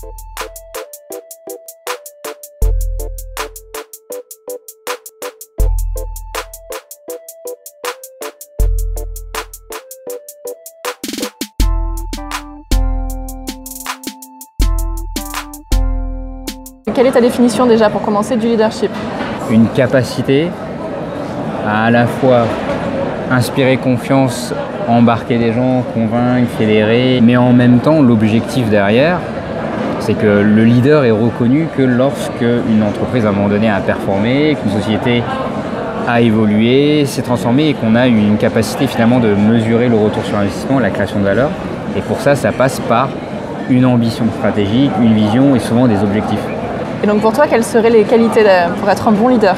Quelle est ta définition déjà pour commencer du leadership? Une capacité à la fois inspirer confiance, embarquer des gens, convaincre, fédérer, mais en même temps l'objectif derrière, c'est que le leader est reconnu que lorsque une entreprise à un moment donné a performé, qu'une société a évolué, s'est transformée et qu'on a une capacité finalement de mesurer le retour sur investissement, la création de valeur. Et pour ça, ça passe par une ambition stratégique, une vision et souvent des objectifs. Et donc pour toi, quelles seraient les qualités pour être un bon leader?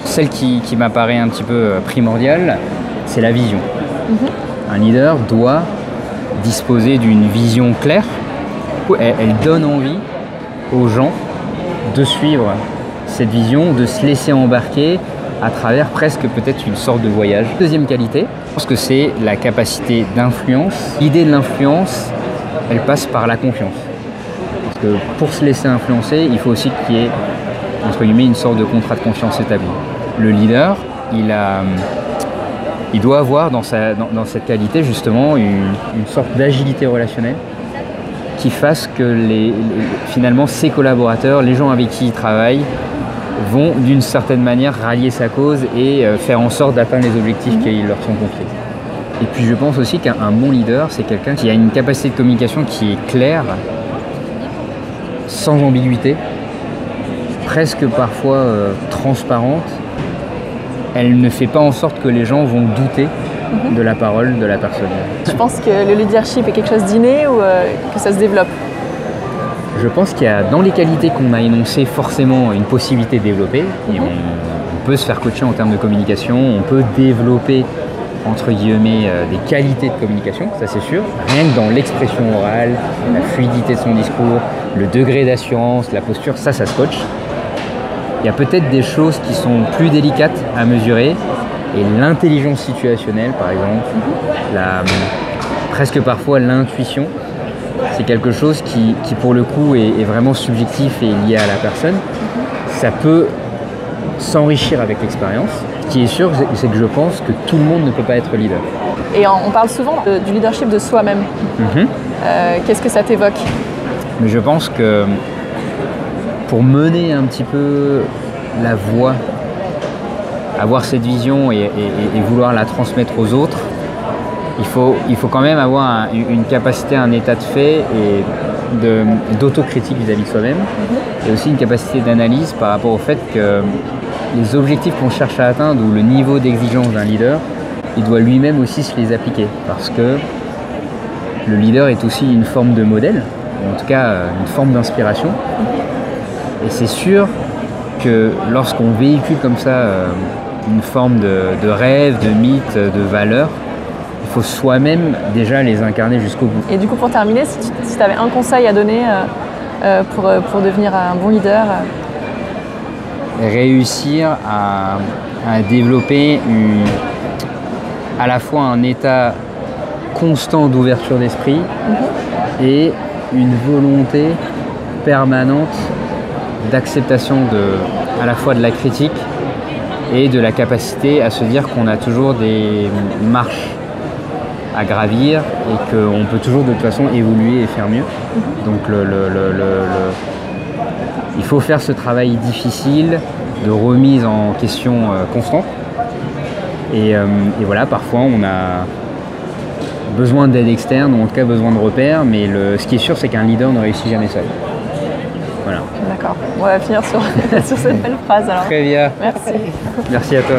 Celle qui m'apparaît un petit peu primordiale, c'est la vision. Un leader doit disposer d'une vision claire. Elle donne envie aux gens de suivre cette vision, de se laisser embarquer à travers presque peut-être une sorte de voyage. Deuxième qualité, je pense que c'est la capacité d'influence. L'idée de l'influence, elle passe par la confiance. Parce que pour se laisser influencer, il faut aussi qu'il y ait, entre guillemets, une sorte de contrat de confiance établi. Le leader, il doit avoir dans cette qualité justement une sorte d'agilité relationnelle qui fasse que finalement ses collaborateurs, les gens avec qui il travaille, vont d'une certaine manière rallier sa cause et faire en sorte d'atteindre les objectifs qui leur sont confiés. Et puis je pense aussi qu'un bon leader, c'est quelqu'un qui a une capacité de communication qui est claire, sans ambiguïté, presque parfois transparente. Elle ne fait pas en sorte que les gens vont douter de la parole de la personne. Je pense que le leadership est quelque chose d'inné ou que ça se développe? Je pense qu'il y a dans les qualités qu'on a énoncées forcément une possibilité de développer. Et on peut se faire coacher en termes de communication, on peut développer entre guillemets des qualités de communication, ça c'est sûr. Rien que dans l'expression orale, la fluidité de son discours, le degré d'assurance, la posture, ça se coach. Il y a peut-être des choses qui sont plus délicates à mesurer et l'intelligence situationnelle par exemple, presque parfois l'intuition, c'est quelque chose qui pour le coup est vraiment subjectif et lié à la personne. Ça peut s'enrichir avec l'expérience. Ce qui est sûr, c'est que je pense que tout le monde ne peut pas être leader. Et on parle souvent du leadership de soi-même. Qu'est-ce que ça t'évoque? Mais je pense que pour mener un petit peu la voie, avoir cette vision et vouloir la transmettre aux autres, il faut quand même avoir une capacité, un état de fait et d'autocritique vis-à-vis de soi-même, et aussi une capacité d'analyse par rapport au fait que les objectifs qu'on cherche à atteindre ou le niveau d'exigence d'un leader, il doit lui-même aussi se les appliquer, parce que le leader est aussi une forme de modèle, ou en tout cas une forme d'inspiration. Et c'est sûr que lorsqu'on véhicule comme ça une forme de rêve, de mythe, de valeur, il faut soi-même déjà les incarner jusqu'au bout. Et du coup, pour terminer, si tu avais un conseil à donner pour devenir un bon leader, réussir à développer à la fois un état constant d'ouverture d'esprit et une volonté permanente d'acceptation à la fois de la critique et de la capacité à se dire qu'on a toujours des marches à gravir et qu'on peut toujours de toute façon évoluer et faire mieux. Donc il faut faire ce travail difficile de remise en question constante. Et voilà, parfois on a besoin d'aide externe ou en tout cas besoin de repères, mais ce qui est sûr, c'est qu'un leader ne réussit jamais seul. Voilà. D'accord, on va finir sur cette belle phrase alors. Très bien. Merci. Merci à toi.